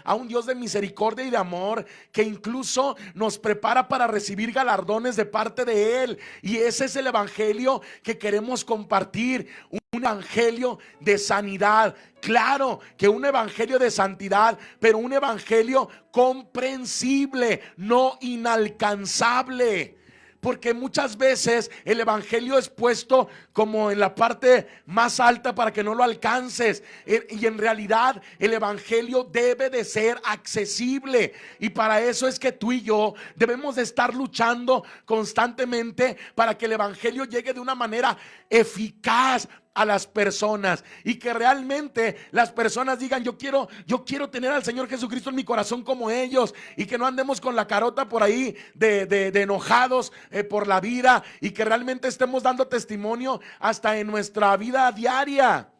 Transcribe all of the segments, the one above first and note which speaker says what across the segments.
Speaker 1: a un Dios de misericordia y de amor, que incluso nos prepara para recibir galardones de parte de Él. Y ese es el evangelio que queremos compartir, un evangelio de sanidad. Claro que un evangelio de santidad, pero un evangelio comprensible, no inalcanzable. Porque muchas veces el evangelio es puesto como en la parte más alta para que no lo alcances. Y en realidad el evangelio debe de ser accesible. Y para eso es que tú y yo debemos de estar luchando constantemente para que el evangelio llegue de una manera eficaz a las personas, y que realmente las personas digan: yo quiero tener al Señor Jesucristo en mi corazón como ellos, y que no andemos con la carota por ahí de enojados por la vida, y que realmente estemos dando testimonio hasta en nuestra vida diaria.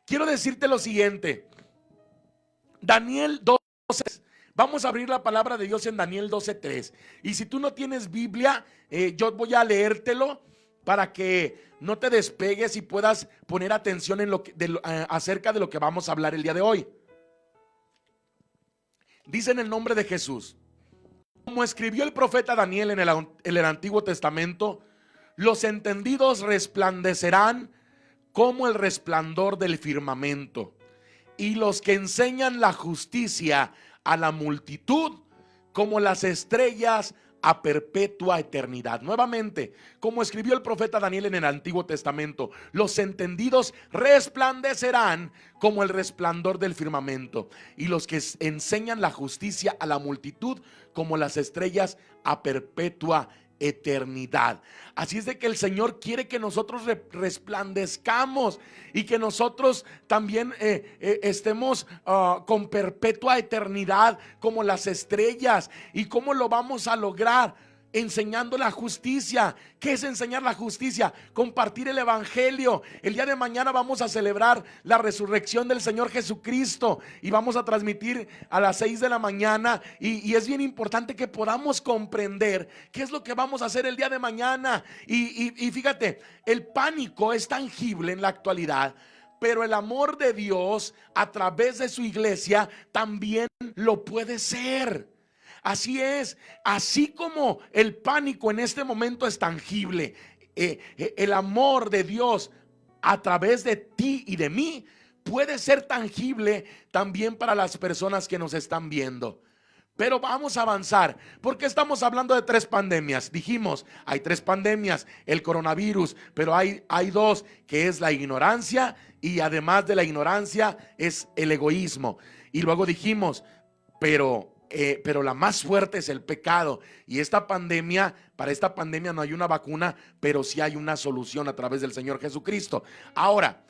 Speaker 1: Quiero decirte lo siguiente: Daniel 12. Vamos a abrir la palabra de Dios en Daniel 12:3. Y si tú no tienes Biblia, yo voy a leértelo para que no te despegues y puedas poner atención en acerca de lo que vamos a hablar el día de hoy. Dice en el nombre de Jesús: como escribió el profeta Daniel en el Antiguo Testamento, los entendidos resplandecerán como el resplandor del firmamento, y los que enseñan la justicia a la multitud como las estrellas a perpetua eternidad. Nuevamente, como escribió el profeta Daniel en el Antiguo Testamento, los entendidos resplandecerán como el resplandor del firmamento, y los que enseñan la justicia a la multitud como las estrellas a perpetua eternidad. Así es de que el Señor quiere que nosotros resplandezcamos y que nosotros también estemos con perpetua eternidad como las estrellas. ¿Y cómo lo vamos a lograr? Enseñando la justicia. ¿Qué es enseñar la justicia? Compartir el evangelio. El día de mañana vamos a celebrar la resurrección del Señor Jesucristo y vamos a transmitir a las 6 de la mañana, y es bien importante que podamos comprender qué es lo que vamos a hacer el día de mañana. Y fíjate, el pánico es tangible en la actualidad, pero el amor de Dios a través de su iglesia también lo puede ser. Así es, así como el pánico en este momento es tangible, el amor de Dios a través de ti y de mí puede ser tangible también para las personas que nos están viendo. Pero vamos a avanzar, porque estamos hablando de 3 pandemias. Dijimos, hay 3 pandemias, el coronavirus, pero hay 2, que es la ignorancia, y además de la ignorancia es el egoísmo. Y luego dijimos, pero la más fuerte es el pecado. Y para esta pandemia no hay una vacuna, pero sí hay una solución a través del Señor Jesucristo. Ahora,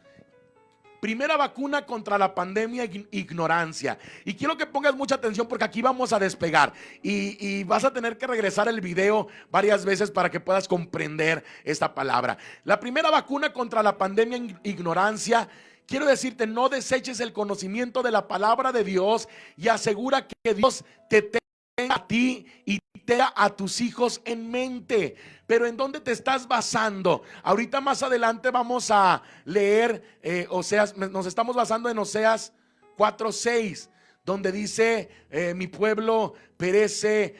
Speaker 1: primera vacuna contra la pandemia: ignorancia. Y quiero que pongas mucha atención, porque aquí vamos a despegar y vas a tener que regresar el video varias veces para que puedas comprender esta palabra. La primera vacuna contra la pandemia: ignorancia. Quiero decirte: no deseches el conocimiento de la palabra de Dios, y asegura que Dios te tenga a ti y tenga a tus hijos en mente. Pero ¿en dónde te estás basando? Ahorita más adelante vamos a leer Oseas. Nos estamos basando en Oseas 4:6, donde dice: mi pueblo perece,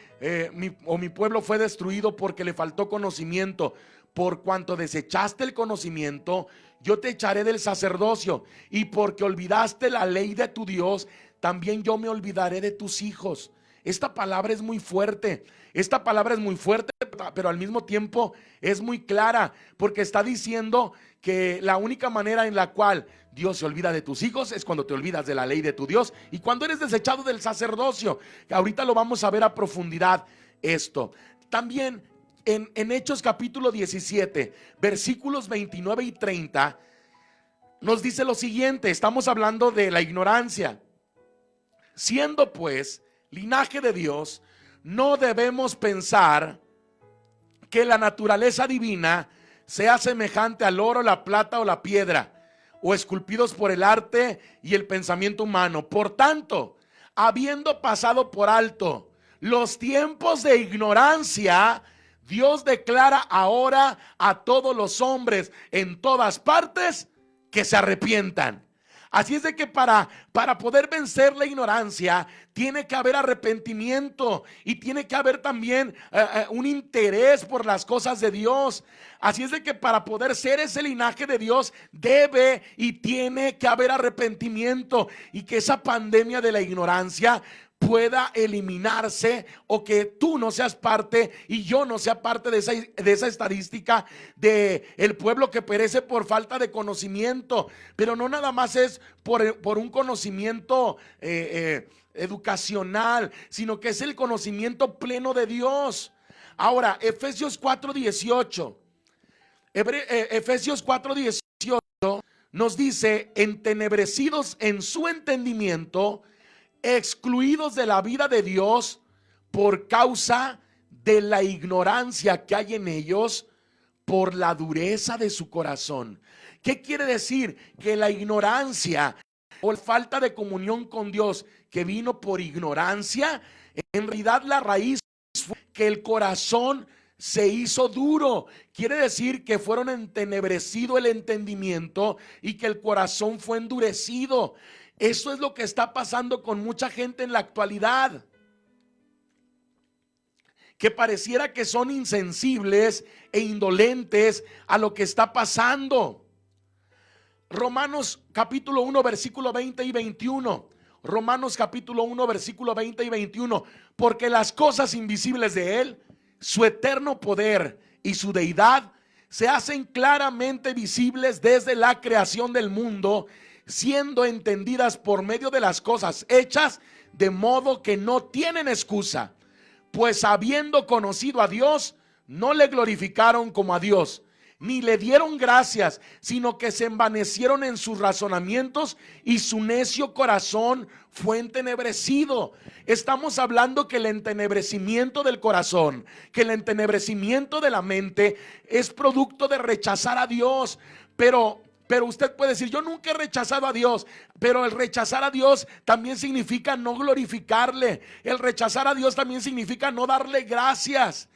Speaker 1: mi pueblo fue destruido porque le faltó conocimiento. Por cuanto desechaste el conocimiento, yo te echaré del sacerdocio, y porque olvidaste la ley de tu Dios, también yo me olvidaré de tus hijos. Esta palabra es muy fuerte. Esta palabra es muy fuerte, pero al mismo tiempo es muy clara, porque está diciendo que la única manera en la cual Dios se olvida de tus hijos es cuando te olvidas de la ley de tu Dios y cuando eres desechado del sacerdocio. Ahorita lo vamos a ver a profundidad esto. También en Hechos capítulo 17, versículos 29 y 30, nos dice lo siguiente. Estamos hablando de la ignorancia. Siendo pues linaje de Dios, no debemos pensar que la naturaleza divina sea semejante al oro, la plata o la piedra, o esculpidos por el arte y el pensamiento humano. Por tanto, habiendo pasado por alto los tiempos de ignorancia, Dios declara ahora a todos los hombres en todas partes que se arrepientan. Así es de que para poder vencer la ignorancia tiene que haber arrepentimiento y tiene que haber también un interés por las cosas de Dios. Así es de que para poder ser ese linaje de Dios debe y tiene que haber arrepentimiento, y que esa pandemia de la ignorancia pueda eliminarse, o que tú no seas parte y yo no sea parte de esa estadística de el pueblo que perece por falta de conocimiento. Pero no nada más es por un conocimiento educacional, sino que es el conocimiento pleno de Dios. Ahora, Efesios 4:18. Efesios 4:18 nos dice: entenebrecidos en su entendimiento, excluidos de la vida de Dios por causa de la ignorancia que hay en ellos, por la dureza de su corazón. ¿Qué quiere decir? Que la ignorancia o la falta de comunión con Dios que vino por ignorancia, en realidad la raíz fue que el corazón se hizo duro. Quiere decir que fueron entenebrecido el entendimiento y que el corazón fue endurecido. Eso es lo que está pasando con mucha gente en la actualidad, que pareciera que son insensibles e indolentes a lo que está pasando. Romanos capítulo 1 versículo 20 y 21. Romanos capítulo 1 versículo 20 y 21. Porque las cosas invisibles de Él, su eterno poder y su deidad, se hacen claramente visibles desde la creación del mundo, siendo entendidas por medio de las cosas hechas, de modo que no tienen excusa. Pues habiendo conocido a Dios, no le glorificaron como a Dios, ni le dieron gracias, sino que se envanecieron en sus razonamientos, y su necio corazón fue entenebrecido. Estamos hablando que el entenebrecimiento del corazón, que el entenebrecimiento de la mente es producto de rechazar a Dios. Pero usted puede decir: yo nunca he rechazado a Dios. Pero el rechazar a Dios también significa no glorificarle. El rechazar a Dios también significa no darle gracias.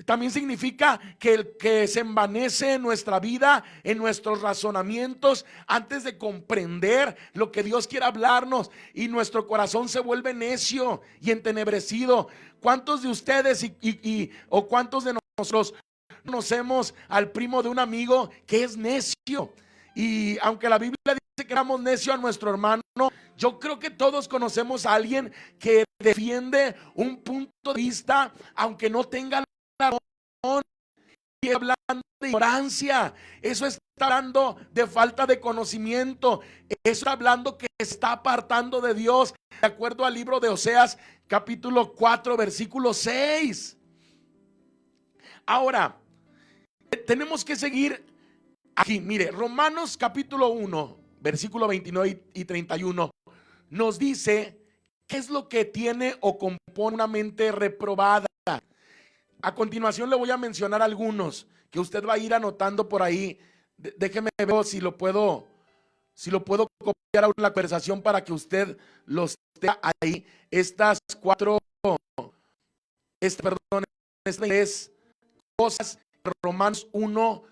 Speaker 1: También significa que se envanece en nuestra vida, en nuestros razonamientos, antes de comprender lo que Dios quiere hablarnos, y nuestro corazón se vuelve necio y entenebrecido. ¿Cuántos de ustedes o cuántos de nosotros conocemos al primo de un amigo que es necio? Y aunque la Biblia dice que éramos necio a nuestro hermano, yo creo que todos conocemos a alguien que defiende un punto de vista aunque no tenga la razón, y hablando de ignorancia. Eso está hablando de falta de conocimiento. Eso está hablando que se está apartando de Dios, de acuerdo al libro de Oseas capítulo 4 versículo 6. Ahora, tenemos que seguir aquí. Mire, Romanos capítulo 1 versículo 29 y 31 nos dice qué es lo que tiene o compone una mente reprobada. A continuación le voy a mencionar algunos que usted va a ir anotando por ahí. Déjeme ver si lo puedo copiar a la conversación para que usted los tenga ahí. Estas cosas Romanos 1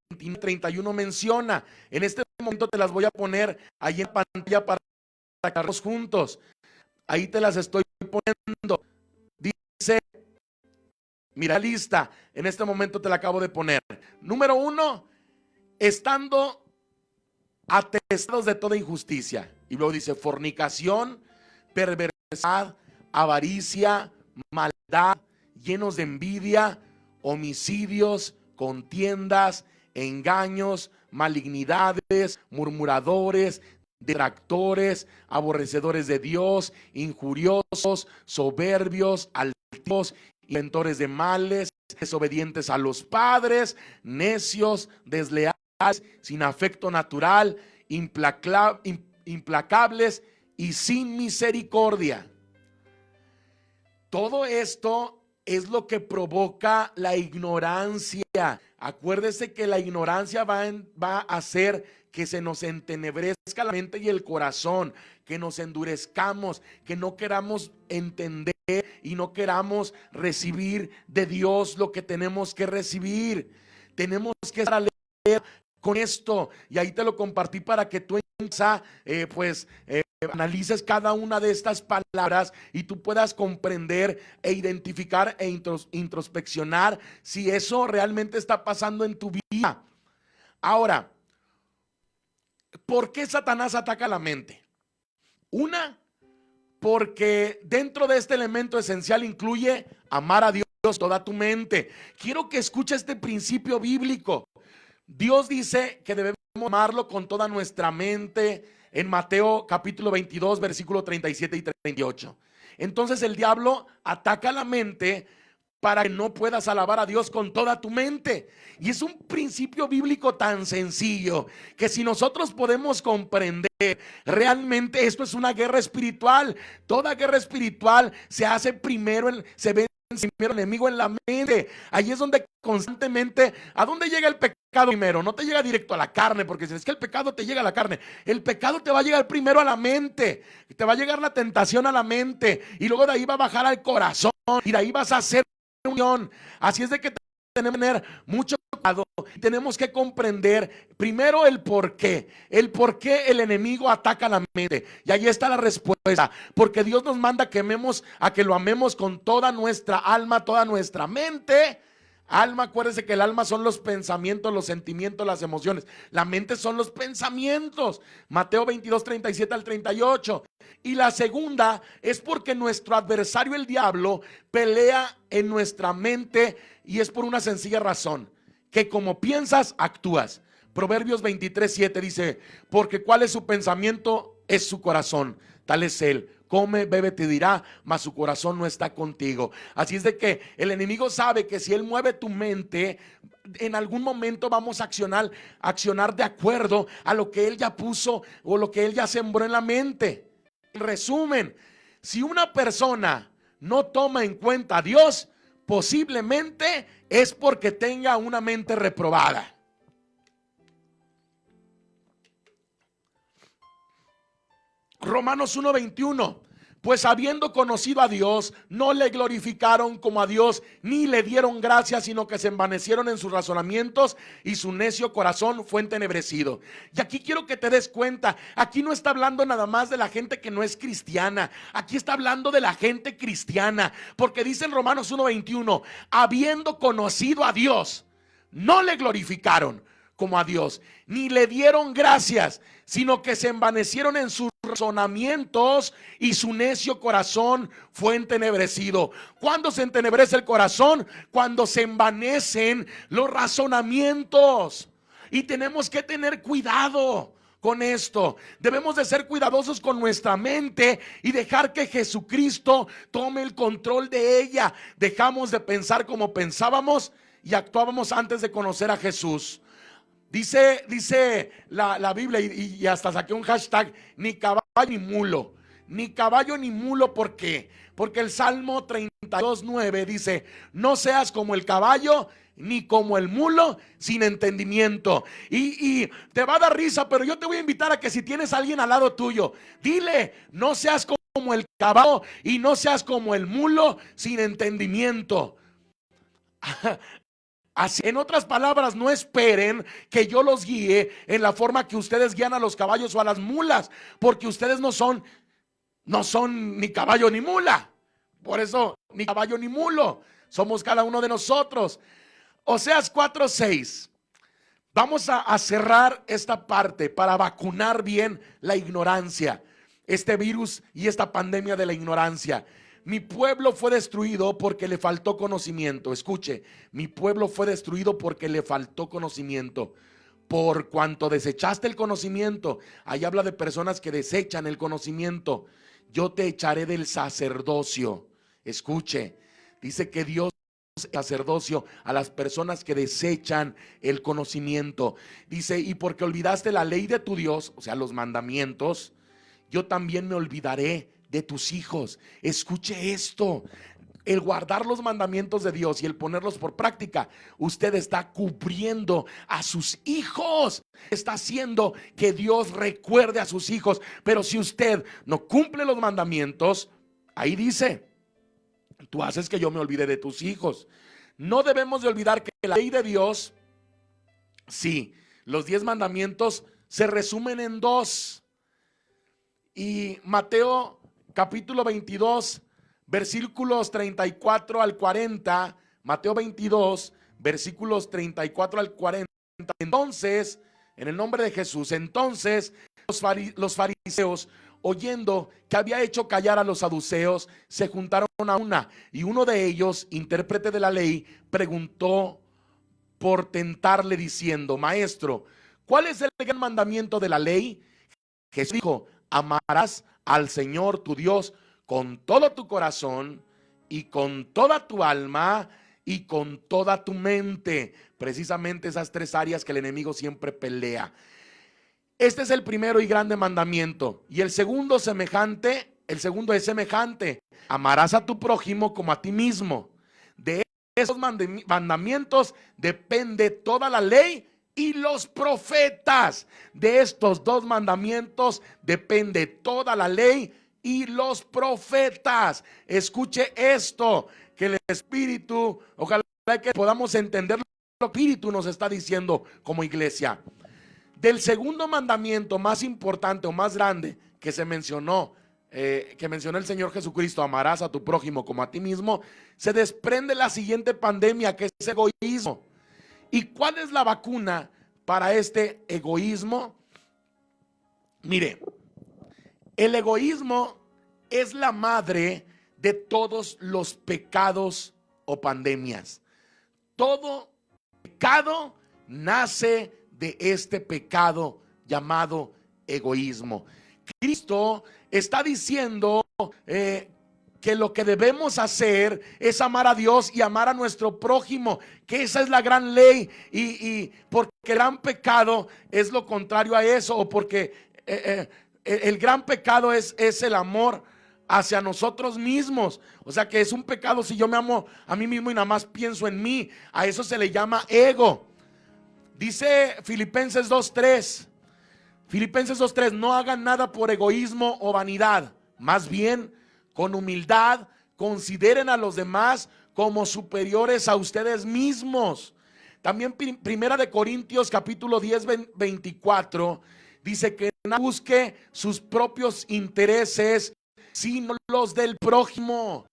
Speaker 1: 29, 31 menciona. En este momento te las voy a poner ahí en pantalla para sacarlos juntos. Ahí te las estoy poniendo. Dice, mira lista, en este momento te la acabo de poner. Número 1, estando atestados de toda injusticia. Y luego dice: fornicación, perversidad, avaricia, maldad, llenos de envidia, homicidios, contiendas, engaños, malignidades, murmuradores, detractores, aborrecedores de Dios, injuriosos, soberbios, altivos, inventores de males, desobedientes a los padres, necios, desleales, sin afecto natural, implacables y sin misericordia. Todo esto es lo que provoca la ignorancia. Acuérdese que la ignorancia va a hacer que se nos entenebrezca la mente y el corazón, que nos endurezcamos, que no queramos entender y no queramos recibir de Dios lo que tenemos que recibir. Tenemos que estar alerta con esto, y ahí te lo compartí para que tú analices cada una de estas palabras y tú puedas comprender e identificar e introspeccionar si eso realmente está pasando en tu vida. Ahora, ¿por qué Satanás ataca la mente? Una, porque dentro de este elemento esencial incluye amar a Dios toda tu mente. Quiero que escuches este principio bíblico. Dios dice que debemos amarlo con toda nuestra mente en Mateo capítulo 22, versículo 37 y 38. Entonces el diablo ataca la mente para que no puedas alabar a Dios con toda tu mente. Y es un principio bíblico tan sencillo que si nosotros podemos comprender, realmente esto es una guerra espiritual. Toda guerra espiritual se hace primero, se ve primero el enemigo en la mente. Ahí es donde constantemente, ¿a dónde llega el pecado primero? No te llega directo a la carne, porque si es que el pecado te llega a la carne, el pecado te va a llegar primero a la mente, te va a llegar la tentación a la mente, y luego de ahí va a bajar al corazón, y de ahí vas a hacer unión. Así es de que tenemos que tener mucho cuidado. Tenemos que comprender primero el por qué el enemigo ataca la mente. Y ahí está la respuesta. Porque Dios nos manda que amemos, a que lo amemos con toda nuestra alma, toda nuestra mente. Alma, acuérdense que el alma son los pensamientos, los sentimientos, las emociones. La mente son los pensamientos. Mateo 22, 37 al 38. Y la segunda es porque nuestro adversario, el diablo, pelea en nuestra mente, y es por una sencilla razón: que como piensas, actúas. Proverbios 23, 7 dice: porque cuál es su pensamiento, es su corazón, tal es él. Come, bebe, te dirá, mas su corazón no está contigo. Así es de que el enemigo sabe que si él mueve tu mente, en algún momento vamos a accionar de acuerdo a lo que él ya puso o lo que él ya sembró en la mente. En resumen, si una persona no toma en cuenta a Dios, posiblemente es porque tenga una mente reprobada. Romanos 1:21. Pues habiendo conocido a Dios, no le glorificaron como a Dios, ni le dieron gracias, sino que se envanecieron en sus razonamientos, y su necio corazón fue entenebrecido. Y aquí quiero que te des cuenta, aquí no está hablando nada más de la gente que no es cristiana, aquí está hablando de la gente cristiana, porque dice en Romanos 1:21, habiendo conocido a Dios, no le glorificaron como a Dios, ni le dieron gracias, sino que se envanecieron en sus razonamientos, y su necio corazón fue entenebrecido. ¿Cuándo se entenebrece el corazón? Cuando se envanecen los razonamientos. Y tenemos que tener cuidado con esto. Debemos de ser cuidadosos con nuestra mente y dejar que Jesucristo tome el control de ella. Dejamos de pensar como pensábamos y actuábamos antes de conocer a Jesús. Dice la Biblia, y hasta saqué un hashtag: ni caballo ni mulo. Ni caballo ni mulo, ¿por qué? Porque el Salmo 32:9 dice: no seas como el caballo ni como el mulo sin entendimiento. Y te va a dar risa, pero yo te voy a invitar a que si tienes a alguien al lado tuyo, dile: no seas como el caballo y no seas como el mulo sin entendimiento. Así, en otras palabras, no esperen que yo los guíe en la forma que ustedes guían a los caballos o a las mulas, porque ustedes no son ni caballo ni mula. Por eso, ni caballo ni mulo, somos cada uno de nosotros. Oseas 4:6. Vamos a cerrar esta parte para vacunar bien la ignorancia, este virus y esta pandemia de la ignorancia. Mi pueblo fue destruido porque le faltó conocimiento. Escuche, mi pueblo fue destruido porque le faltó conocimiento. Por cuanto desechaste el conocimiento. Ahí habla de personas que desechan el conocimiento. Yo te echaré del sacerdocio. Escuche, dice que Dios sacerdocio a las personas que desechan el conocimiento. Dice: y porque olvidaste la ley de tu Dios, o sea, los mandamientos, yo también me olvidaré de tus hijos. Escuche esto: el guardar los mandamientos de Dios y el ponerlos por práctica, usted está cubriendo a sus hijos, está haciendo que Dios recuerde a sus hijos. Pero si usted no cumple los mandamientos, ahí dice: tú haces que yo me olvide de tus hijos. No debemos de olvidar que la ley de Dios, sí, Los 10 mandamientos se resumen en 2. Y Mateo capítulo 22, versículos 34 al 40, Mateo 22, versículos 34 al 40. Entonces, en el nombre de Jesús, entonces los fariseos, oyendo que había hecho callar a los saduceos, se juntaron a una, y uno de ellos, intérprete de la ley, preguntó por tentarle diciendo: Maestro, ¿cuál es el gran mandamiento de la ley? Jesús dijo: amarás al Señor tu Dios con todo tu corazón y con toda tu alma y con toda tu mente. Precisamente esas 3 áreas que el enemigo siempre pelea. Este es el primero y grande mandamiento. Y el segundo es semejante: amarás a tu prójimo como a ti mismo. De esos mandamientos depende toda la ley y los profetas. De estos 2 mandamientos depende toda la ley y los profetas. Escuche esto, que el Espíritu, ojalá que podamos entender lo que el Espíritu nos está diciendo como iglesia. Del segundo mandamiento más importante o más grande que se mencionó, que mencionó el Señor Jesucristo: amarás a tu prójimo como a ti mismo, se desprende la siguiente pandemia, que es egoísmo. ¿Y cuál es la vacuna para este egoísmo? Mire, el egoísmo es la madre de todos los pecados o pandemias. Todo pecado nace de este pecado llamado egoísmo. Cristo está diciendo que lo que debemos hacer es amar a Dios y amar a nuestro prójimo, que esa es la gran ley, y porque el gran pecado es lo contrario a eso, o porque el gran pecado es el amor hacia nosotros mismos. O sea que es un pecado si yo me amo a mí mismo y nada más pienso en mí. A eso se le llama ego. Dice Filipenses 2:3. Filipenses 2:3: no hagan nada por egoísmo o vanidad, más bien con humildad consideren a los demás como superiores a ustedes mismos. También Primera de Corintios capítulo 10, 24 dice que nadie busque sus propios intereses, sino los del prójimo.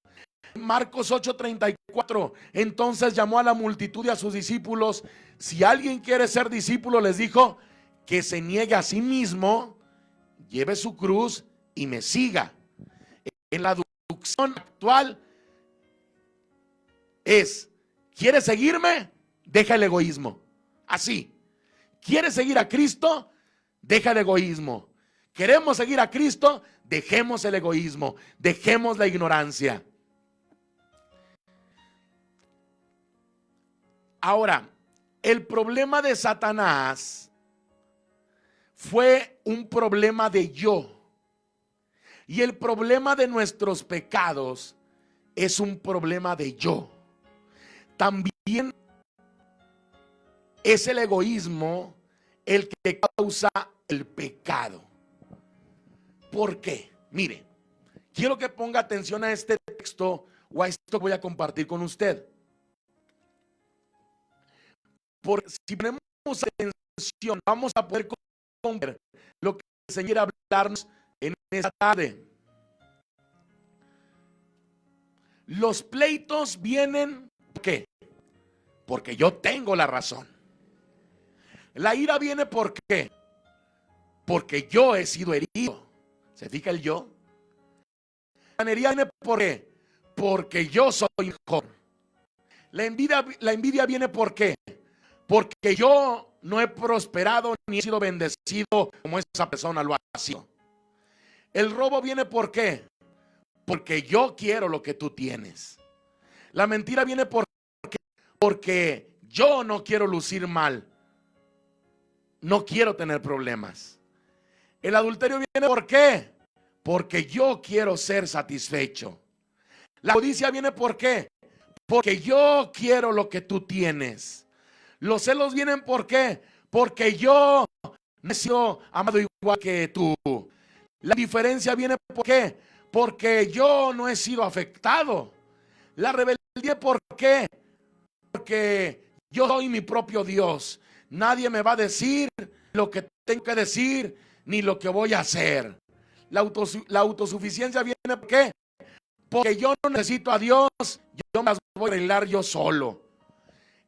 Speaker 1: Marcos 8:34, entonces llamó a la multitud y a sus discípulos: si alguien quiere ser discípulo, les dijo, que se niegue a sí mismo, lleve su cruz y me siga. En la traducción actual es: ¿quieres seguirme? Deja el egoísmo. Así. ¿Quieres seguir a Cristo? Deja el egoísmo. ¿Queremos seguir a Cristo? Dejemos el egoísmo. Dejemos la ignorancia. Ahora, el problema de Satanás fue un problema de yo. Y el problema de nuestros pecados es un problema de yo. También es el egoísmo el que causa el pecado. ¿Por qué? Mire, quiero que ponga atención a este texto o a esto que voy a compartir con usted. Porque si ponemos atención, vamos a poder comprender lo que el Señor quiere hablarnos en esta tarde. Los pleitos vienen, ¿por qué? Porque yo tengo la razón. La ira viene, ¿por qué? Porque yo he sido herido. ¿Se fija el yo? La envidia viene, ¿por qué? Porque yo soy mejor. La envidia viene, ¿por qué? Porque yo no he prosperado ni he sido bendecido como esa persona lo ha sido. El robo viene, ¿por qué? Porque yo quiero lo que tú tienes. La mentira viene porque yo no quiero lucir mal. No quiero tener problemas. El adulterio viene, ¿por qué? Porque yo quiero ser satisfecho. La codicia viene, ¿por qué? Porque yo quiero lo que tú tienes. Los celos vienen, ¿por qué? Porque yo no he sido amado igual que tú. La indiferencia viene, ¿por qué? Porque yo no he sido afectado. La rebeldía, ¿por qué? Porque yo soy mi propio Dios. Nadie me va a decir lo que tengo que decir, ni lo que voy a hacer. La autosuficiencia viene ¿por qué? Porque yo no necesito a Dios, yo me las voy a arreglar yo solo.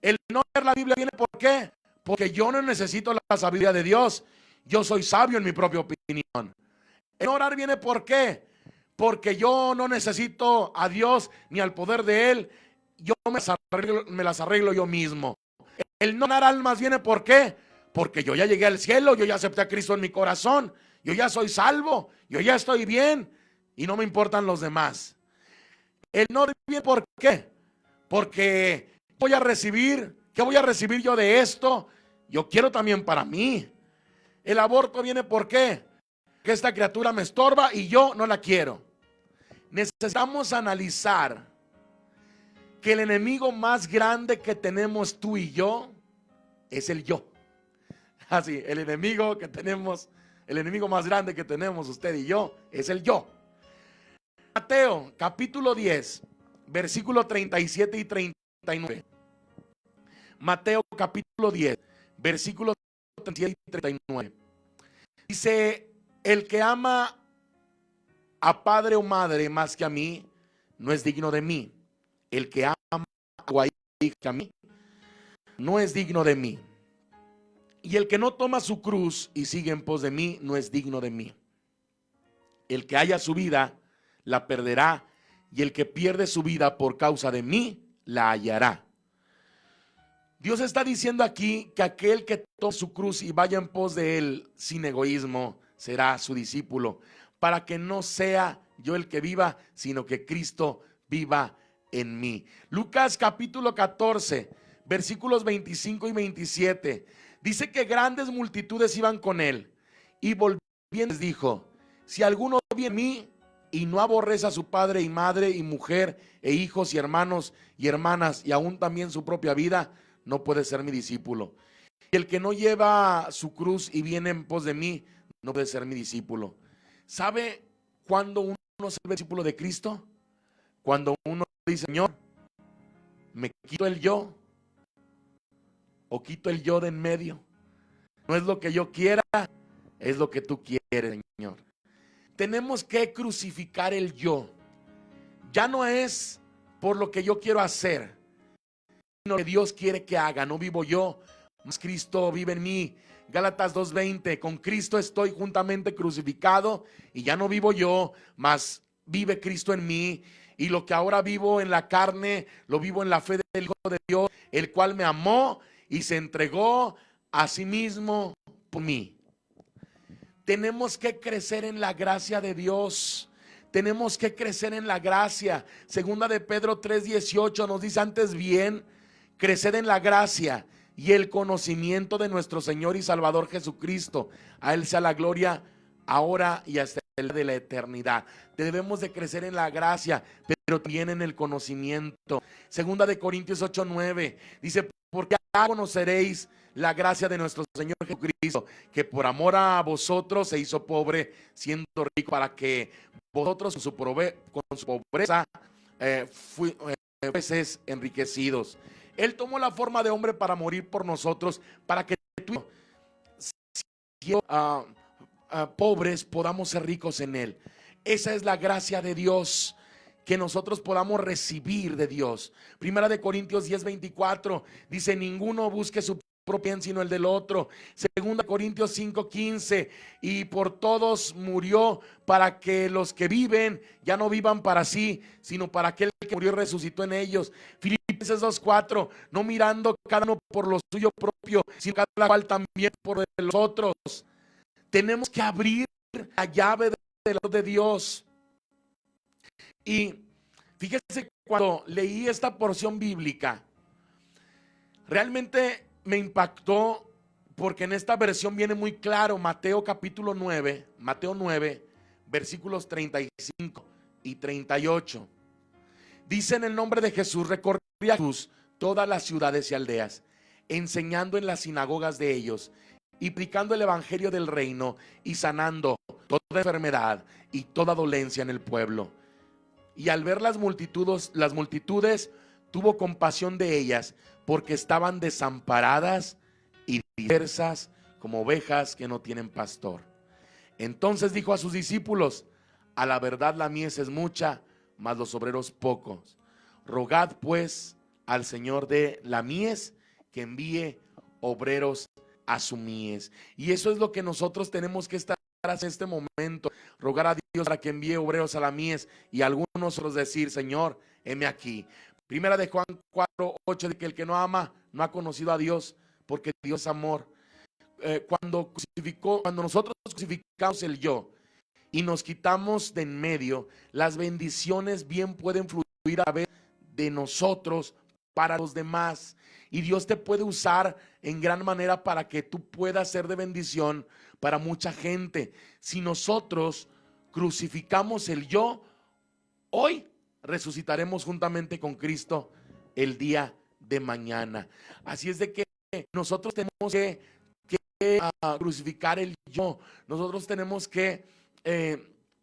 Speaker 1: El no leer la Biblia viene ¿por qué? Porque yo no necesito la sabiduría de Dios, yo soy sabio en mi propia opinión. El no orar viene ¿por qué? Porque yo no necesito a Dios ni al poder de Él, yo me las arreglo yo mismo. El no ganar almas viene ¿por qué? Porque yo ya llegué al cielo, yo ya acepté a Cristo en mi corazón, yo ya soy salvo, yo ya estoy bien y no me importan los demás. El no viene ¿por qué? Porque voy a recibir, ¿qué voy a recibir yo de esto? Yo quiero también para mí. El aborto viene ¿por qué? Que esta criatura me estorba y yo no la quiero. Necesitamos analizar que el enemigo más grande que tenemos tú y yo es el yo. Así, el enemigo más grande que tenemos usted y yo es el yo. Mateo capítulo 10, versículo 37 y 39. Mateo capítulo 10, versículo 37 y 39. Dice, el que ama a padre o madre más que a mí, no es digno de mí. El que ama a hija que a mí, no es digno de mí. Y el que no toma su cruz y sigue en pos de mí, no es digno de mí. El que haya su vida, la perderá, y el que pierde su vida por causa de mí, la hallará. Dios está diciendo aquí que aquel que tome su cruz y vaya en pos de Él sin egoísmo, será su discípulo, para que no sea yo el que viva, sino que Cristo viva en mí. Lucas capítulo 14, versículos 25 y 27, dice que grandes multitudes iban con Él, y volviendo les dijo, si alguno viene a mí y no aborrece a su padre y madre y mujer e hijos y hermanos y hermanas y aún también su propia vida, no puede ser mi discípulo. Y el que no lleva su cruz y viene en pos de mí, no puede ser mi discípulo. ¿Sabe cuándo uno es el discípulo de Cristo? Cuando uno dice, Señor, me quito el yo o quito el yo de en medio. No es lo que yo quiera, es lo que tú quieres, Señor. Tenemos que crucificar el yo. Ya no es por lo que yo quiero hacer, sino lo que Dios quiere que haga. No vivo yo, mas Cristo vive en mí. Gálatas 2:20, con Cristo estoy juntamente crucificado y ya no vivo yo, mas vive Cristo en mí. Y lo que ahora vivo en la carne, lo vivo en la fe del Hijo de Dios, el cual me amó y se entregó a sí mismo por mí. Tenemos que crecer en la gracia de Dios. Tenemos que crecer en la gracia. Segunda de Pedro 3:18 nos dice, antes bien, creced en la gracia y el conocimiento de nuestro Señor y Salvador Jesucristo. A Él sea la gloria ahora y hasta el día de la eternidad. Debemos de crecer en la gracia, pero también en el conocimiento. Segunda de Corintios 8:9 dice, porque ya conoceréis la gracia de nuestro Señor Jesucristo, que por amor a vosotros se hizo pobre, siendo rico, para que vosotros con su pobreza fueseis enriquecidos. Él tomó la forma de hombre para morir por nosotros, para que tú, siendo pobres, podamos ser ricos en Él. Esa es la gracia de Dios que nosotros podamos recibir de Dios. Primera de Corintios 10:24 dice, ninguno busque su propio bien sino el del otro. Segunda Corintios 5:15, y por todos murió, para que los que viven ya no vivan para sí, sino para aquel que murió y resucitó en ellos. Filipenses 2:4, no mirando cada uno por lo suyo propio, sino cada cual también por los otros. Tenemos que abrir la llave de Dios. Y fíjese, cuando leí esta porción bíblica, realmente me impactó, porque en esta versión viene muy claro. Mateo capítulo 9, Mateo 9, versículos 35 y 38. Dice, en el nombre de Jesús recorría Jesús todas las ciudades y aldeas, enseñando en las sinagogas de ellos y predicando el evangelio del reino y sanando toda enfermedad y toda dolencia en el pueblo. Y al ver las multitudes tuvo compasión de ellas, porque estaban desamparadas y dispersas como ovejas que no tienen pastor. Entonces dijo a sus discípulos: a la verdad la mies es mucha, mas los obreros pocos. Rogad pues al Señor de la mies que envíe obreros a su mies. Y eso es lo que nosotros tenemos que estar en este momento, rogar a Dios para que envíe obreros a la mies, y algunos otros decir: Señor, heme aquí. Primera de Juan 4:8, de que el que no ama no ha conocido a Dios, porque Dios es amor. Cuando nosotros crucificamos el yo y nos quitamos de en medio, las bendiciones bien pueden fluir a través de nosotros para los demás, y Dios te puede usar en gran manera para que tú puedas ser de bendición para mucha gente. Si nosotros crucificamos el yo, hoy resucitaremos juntamente con Cristo el día de mañana. Así es de que nosotros tenemos que crucificar el yo. Nosotros tenemos que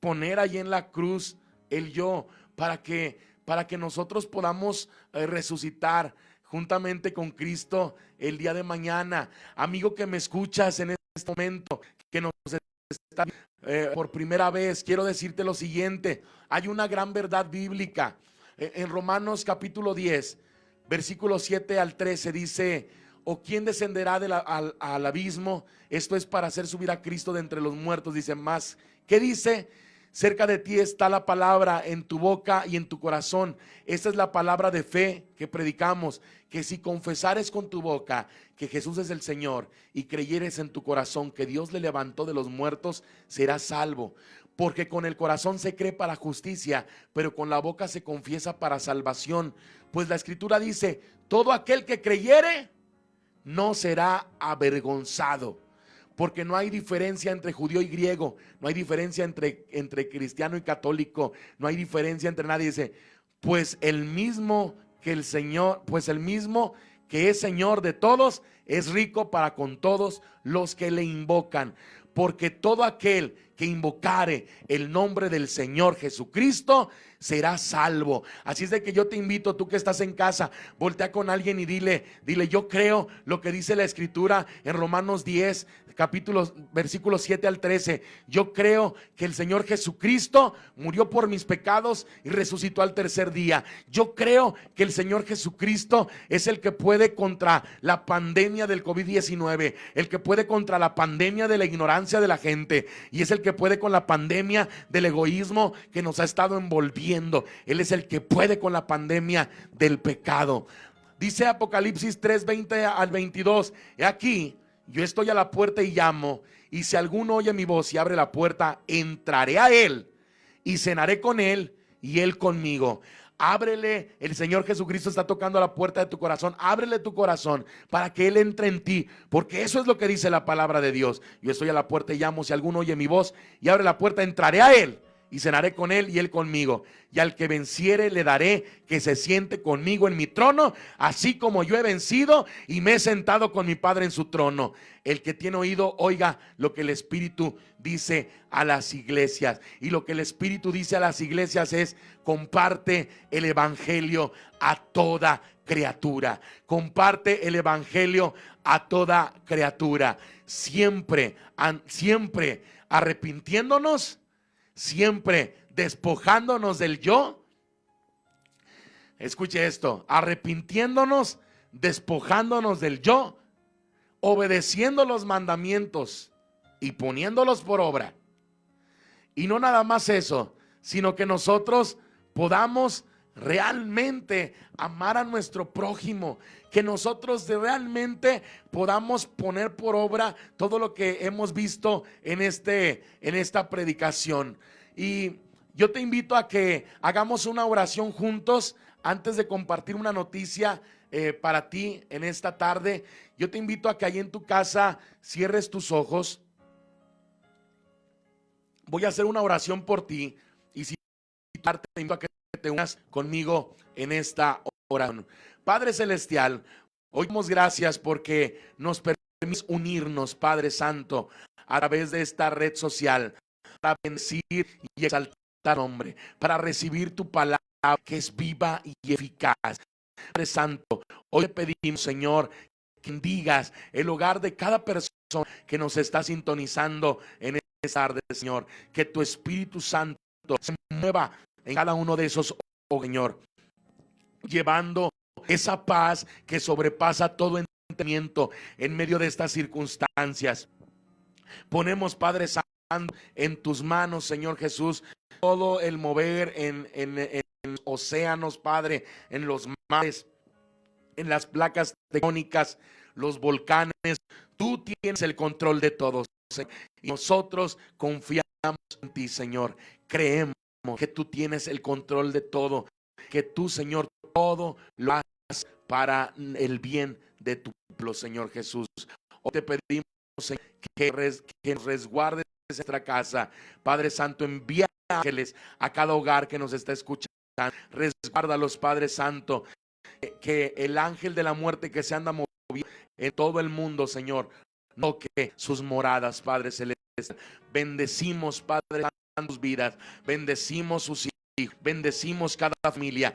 Speaker 1: poner allí en la cruz el yo, para que nosotros podamos resucitar juntamente con Cristo el día de mañana. Amigo que me escuchas en este momento, que nos está por primera vez, quiero decirte lo siguiente: hay una gran verdad bíblica. En Romanos capítulo 10, versículos 7 al 13 dice: ¿o quién descenderá al abismo? Esto es para hacer subir a Cristo de entre los muertos. Dice más, ¿qué dice? Cerca de ti está la palabra, en tu boca y en tu corazón. Esta es la palabra de fe que predicamos: que si confesares con tu boca que Jesús es el Señor y creyeres en tu corazón que Dios le levantó de los muertos, serás salvo. Porque con el corazón se cree para justicia, pero con la boca se confiesa para salvación. Pues la Escritura dice: todo aquel que creyere no será avergonzado. Porque no hay diferencia entre judío y griego, no hay diferencia entre cristiano y católico, no hay diferencia entre nadie. Dice: pues el mismo que el Señor, pues el mismo que es Señor de todos, es rico para con todos los que le invocan. Porque todo aquel que invocare el nombre del Señor Jesucristo será salvo. Así es de que yo te invito, tú que estás en casa, voltea con alguien y dile: yo creo lo que dice la Escritura en Romanos 10, versículos 7 al 13. Yo creo que el Señor Jesucristo murió por mis pecados y resucitó al tercer día. Yo creo que el Señor Jesucristo es el que puede contra la pandemia del COVID-19, el que puede contra la pandemia de la ignorancia de la gente, y es el que puede con la pandemia del egoísmo que nos ha estado envolviendo. Él es el que puede con la pandemia del pecado. Dice Apocalipsis 3:20 al 22: he aquí, yo estoy a la puerta y llamo, y si alguno oye mi voz y abre la puerta, entraré a él y cenaré con él y él conmigo. Ábrele, el Señor Jesucristo está tocando a la puerta de tu corazón. Ábrele tu corazón para que Él entre en ti, porque eso es lo que dice la palabra de Dios. Yo estoy a la puerta y llamo, si alguno oye mi voz y abre la puerta, entraré a Él y cenaré con él y él conmigo. Y al que venciere le daré que se siente conmigo en mi trono, así como yo he vencido y me he sentado con mi Padre en su trono. El que tiene oído, oiga lo que el Espíritu dice a las iglesias. Y lo que el Espíritu dice a las iglesias es: comparte el Evangelio a toda criatura. Comparte el Evangelio a toda criatura. Siempre arrepintiéndonos, siempre despojándonos del yo. Escuche esto: arrepintiéndonos, despojándonos del yo, obedeciendo los mandamientos y poniéndolos por obra. Y no nada más eso, sino que nosotros podamos realmente amar a nuestro prójimo, que nosotros realmente podamos poner por obra todo lo que hemos visto en esta predicación. Y yo te invito a que hagamos una oración juntos antes de compartir una noticia para ti en esta tarde. Yo te invito a que ahí en tu casa cierres tus ojos. Voy a hacer una oración por ti, y si te invito a que te unas conmigo en esta oración. Padre celestial, hoy damos gracias porque nos permites unirnos, Padre Santo, a través de esta red social, para bendecir y exaltar tu nombre, para recibir tu palabra que es viva y eficaz. Padre Santo, hoy le pedimos, Señor, que bendigas el hogar de cada persona que nos está sintonizando en esta tarde, Señor. Que tu Espíritu Santo se mueva en cada uno de esos hogares, Señor, llevando esa paz que sobrepasa todo entendimiento en medio de estas circunstancias. Ponemos, Padre Santo, en tus manos, Señor Jesús, todo el mover en océanos, Padre, en los mares, en las placas tectónicas, los volcanes. Tú tienes el control de todos, y nosotros confiamos en ti, Señor. Creemos que tú tienes el control de todo, que tú, Señor, todo lo haces para el bien de tu pueblo, Señor Jesús. Hoy te pedimos, Señor, que nos resguardes nuestra casa. Padre Santo, envía ángeles a cada hogar que nos está escuchando. Resguárdalos, Padre Santo. Que el ángel de la muerte que se anda moviendo en todo el mundo, Señor, no toque sus moradas, Padre Celeste. Bendecimos, Padre Santo, sus vidas. Bendecimos sus hijos. Bendecimos cada familia.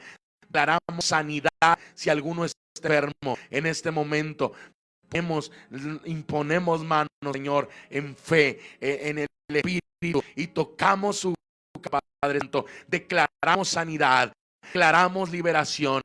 Speaker 1: Daremos sanidad si alguno está enfermo en este momento. Imponemos manos, Señor, en fe, en el Espíritu, y tocamos su Padre Santo. Declaramos sanidad, declaramos liberación,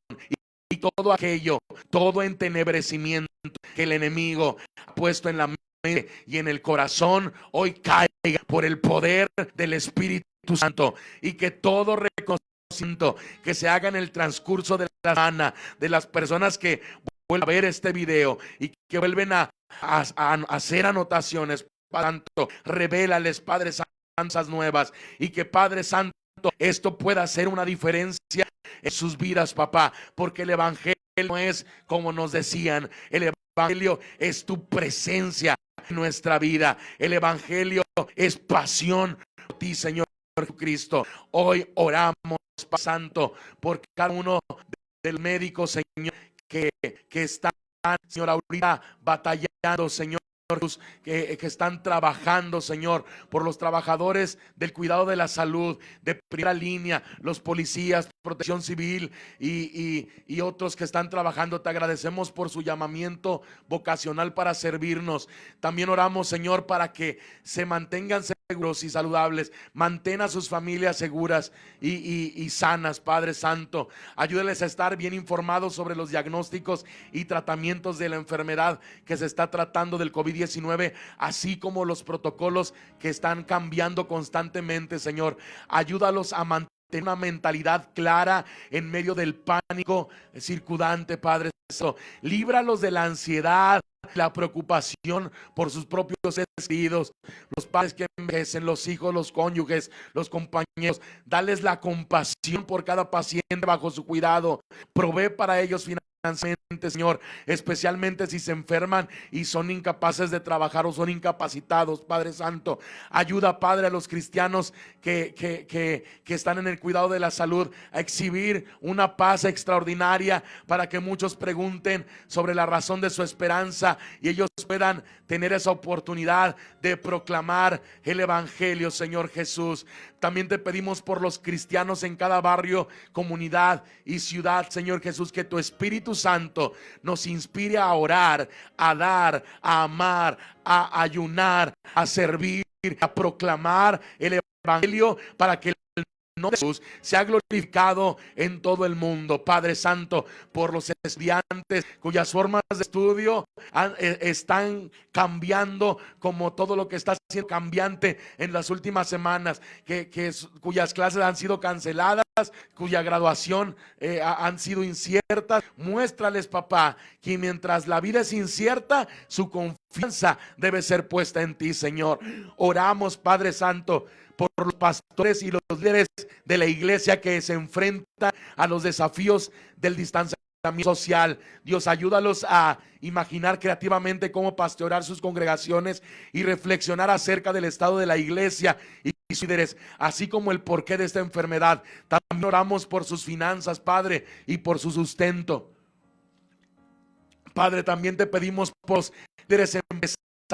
Speaker 1: y todo aquello, todo entenebrecimiento que el enemigo ha puesto en la mente y en el corazón, hoy caiga por el poder del Espíritu Santo, y que todo reconocimiento que se haga en el transcurso de la semana, de las personas que vuelven a ver este video y que vuelven a hacer anotaciones, Padre Santo, revélales, Padre Santo, nuevas, y que, Padre Santo, esto pueda hacer una diferencia en sus vidas, papá, porque el evangelio no es como nos decían. El evangelio es tu presencia en nuestra vida. El evangelio es pasión por ti, Señor Jesucristo. Hoy oramos, Padre Santo, por cada uno del médico, Señor, que están, Señor, ahorita batallando, Señor, que están trabajando, Señor, por los trabajadores del cuidado de la salud de primera línea, los policías, protección civil y otros que están trabajando. Te agradecemos por su llamamiento vocacional para servirnos. También oramos, Señor, para que se mantengan seguros y saludables. Mantén a sus familias seguras y sanas, Padre Santo. Ayúdales a estar bien informados sobre los diagnósticos y tratamientos de la enfermedad que se está tratando del COVID-19, así como los protocolos que están cambiando constantemente, Señor. Ayúdalos a mantener una mentalidad clara en medio del pánico circundante, Padre Santo. Líbralos de la ansiedad, la preocupación por sus propios seres queridos, los padres que envejecen, los hijos, los cónyuges, los compañeros. Dales la compasión por cada paciente bajo su cuidado. Provee para ellos financieramente, Señor, especialmente si se enferman y son incapaces de trabajar o son incapacitados, Padre Santo. Ayuda, Padre, a los cristianos que están en el cuidado de la salud a exhibir una paz extraordinaria, para que muchos pregunten sobre la razón de su esperanza y ellos puedan tener esa oportunidad de proclamar el evangelio, Señor Jesús. También te pedimos por los cristianos en cada barrio, comunidad y ciudad, Señor Jesús, que tu Espíritu Santo nos inspire a orar, a dar, a amar, a ayunar, a servir, a proclamar el evangelio, para que nombre de Jesús sea glorificado en todo el mundo. Padre Santo, por los estudiantes cuyas formas de estudio están cambiando, como todo lo que está siendo cambiante en las últimas semanas, cuyas clases han sido canceladas, cuya graduación han sido inciertas. Muéstrales, papá, que mientras la vida es incierta, su confianza debe ser puesta en ti, Señor. Oramos, Padre Santo, por los pastores y los líderes de la iglesia que se enfrentan a los desafíos del distanciamiento social. Dios, ayúdalos a imaginar creativamente cómo pastorear sus congregaciones y reflexionar acerca del estado de la iglesia y sus líderes, así como el porqué de esta enfermedad. También oramos por sus finanzas, Padre, y por su sustento. Padre, también te pedimos por los líderes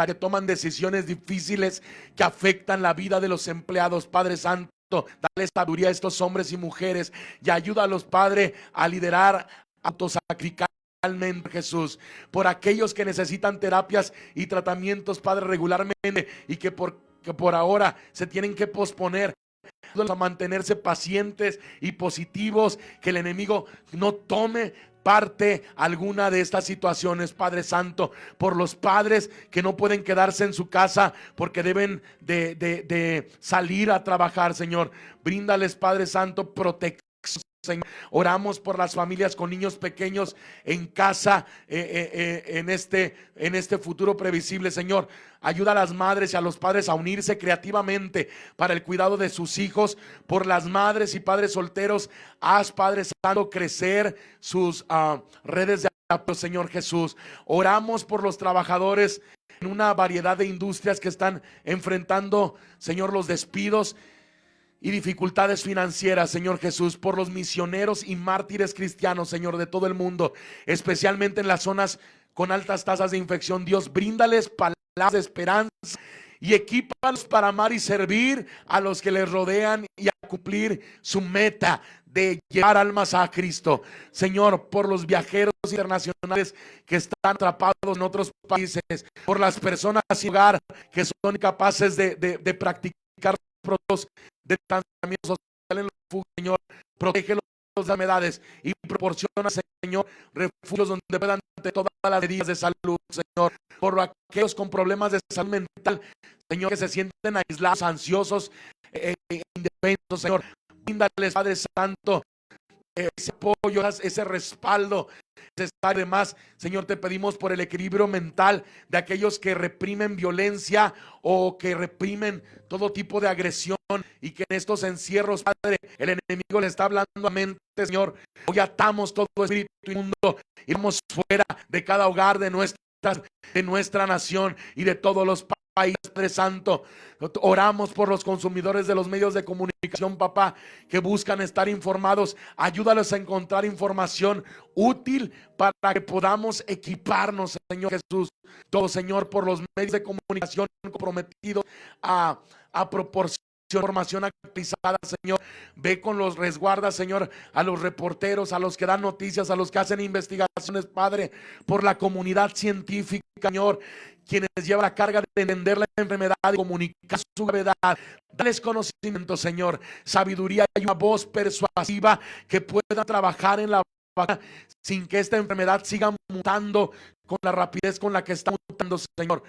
Speaker 1: que toman decisiones difíciles que afectan la vida de los empleados. Padre Santo, dale sabiduría a estos hombres y mujeres y ayúdalos, Padre, a liderar, autosacrificar realmente, Jesús, por aquellos que necesitan terapias y tratamientos, Padre, regularmente, y que por ahora se tienen que posponer, a mantenerse pacientes y positivos, que el enemigo no tome parte alguna de estas situaciones, Padre Santo, por los padres que no pueden quedarse en su casa porque deben de salir a trabajar, Señor. Bríndales, Padre Santo, protección, Señor. Oramos por las familias con niños pequeños en casa, en este futuro previsible, Señor. Ayuda a las madres y a los padres a unirse creativamente para el cuidado de sus hijos. Por las madres y padres solteros, haz, Padre Santo, crecer sus redes de apoyo, Señor Jesús. Oramos por los trabajadores en una variedad de industrias que están enfrentando, Señor, los despidos y dificultades financieras, Señor Jesús, por los misioneros y mártires cristianos, Señor, de todo el mundo, especialmente en las zonas con altas tasas de infección. Dios, bríndales palabras de esperanza y equípalos para amar y servir a los que les rodean y a cumplir su meta de llevar almas a Cristo. Señor, por los viajeros internacionales que están atrapados en otros países, por las personas sin hogar que son incapaces de practicar productos de distanciamiento social en los refugios, Señor, protege los enfermedades y proporciona, Señor, refugios donde puedan tener todas las medidas de salud, Señor, por aquellos con problemas de salud mental, Señor, que se sienten aislados, ansiosos, indefensos, Señor, bríndales, Padre Santo, ese apoyo, ese respaldo necesario. Además, Señor, te pedimos por el equilibrio mental de aquellos que reprimen violencia o que reprimen todo tipo de agresión, y que en estos encierros, Padre, el enemigo le está hablando a mente, Señor. Hoy atamos todo espíritu inmundo y vamos fuera de cada hogar de nuestra nación y de todos los países, Padre Santo. Oramos por los consumidores de los medios de comunicación, papá, que buscan estar informados. Ayúdalos a encontrar información útil para que podamos equiparnos, Señor Jesús. Todo, Señor, por los medios de comunicación comprometidos a proporcionar información actualizada, Señor. Ve con los resguardas, Señor, a los reporteros, a los que dan noticias, a los que hacen investigaciones, Padre, por la comunidad científica, Señor, quienes llevan la carga de entender la enfermedad y comunicar su gravedad. Dales conocimiento, Señor, sabiduría y una voz persuasiva que pueda trabajar en la vacuna sin que esta enfermedad siga mutando con la rapidez con la que está mutando, Señor.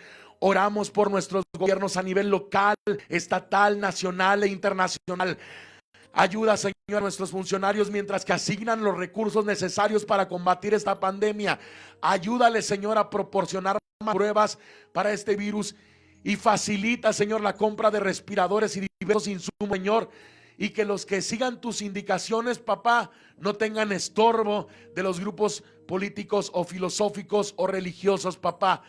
Speaker 1: Oramos por nuestros gobiernos a nivel local, estatal, nacional e internacional. Ayuda, Señor, a nuestros funcionarios mientras que asignan los recursos necesarios para combatir esta pandemia. Ayúdale, Señor, a proporcionar más pruebas para este virus y facilita, Señor, la compra de respiradores y diversos insumos, Señor, y que los que sigan tus indicaciones, papá, no tengan estorbo de los grupos políticos o filosóficos o religiosos, papá.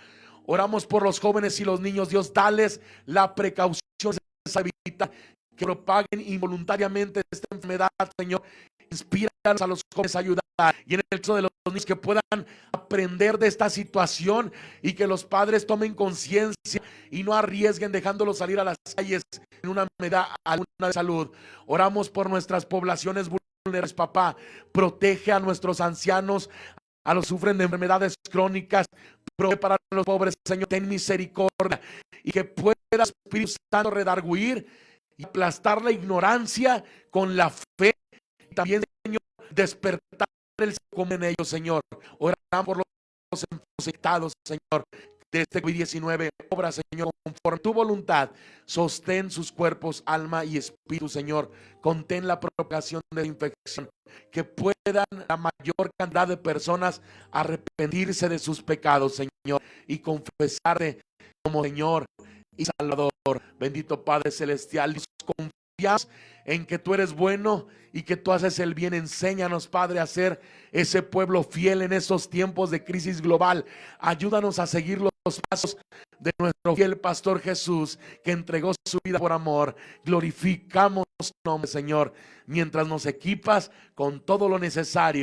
Speaker 1: Oramos por los jóvenes y los niños. Dios, dales la precaución de evitar que propaguen involuntariamente esta enfermedad, Señor. Inspíranos a los jóvenes a ayudar, y en el caso de los niños que puedan aprender de esta situación y que los padres tomen conciencia y no arriesguen dejándolos salir a las calles en una enfermedad alguna de salud. Oramos por nuestras poblaciones vulnerables, papá. Protege a nuestros ancianos, a los que sufren de enfermedades crónicas. Provee para los pobres, Señor. Ten misericordia y que pueda el Espíritu Santo redarguir y aplastar la ignorancia con la fe, y también, Señor, despertar el como en ellos, Señor. Oramos por los infectados, Señor, de este COVID-19. Obra, Señor, conforme tu voluntad. Sostén sus cuerpos, alma y espíritu, Señor. Contén la propagación de la infección. Que puedan la mayor cantidad de personas arrepentirse de sus pecados, Señor, y confesarte como Señor y Salvador. Bendito Padre Celestial, confiamos en que tú eres bueno y que tú haces el bien. Enséñanos, Padre, a ser ese pueblo fiel en estos tiempos de crisis global. Ayúdanos a seguir los pasos de nuestro fiel pastor Jesús, que entregó su vida por amor. Glorificamos tu nombre, Señor, mientras nos equipas con todo lo necesario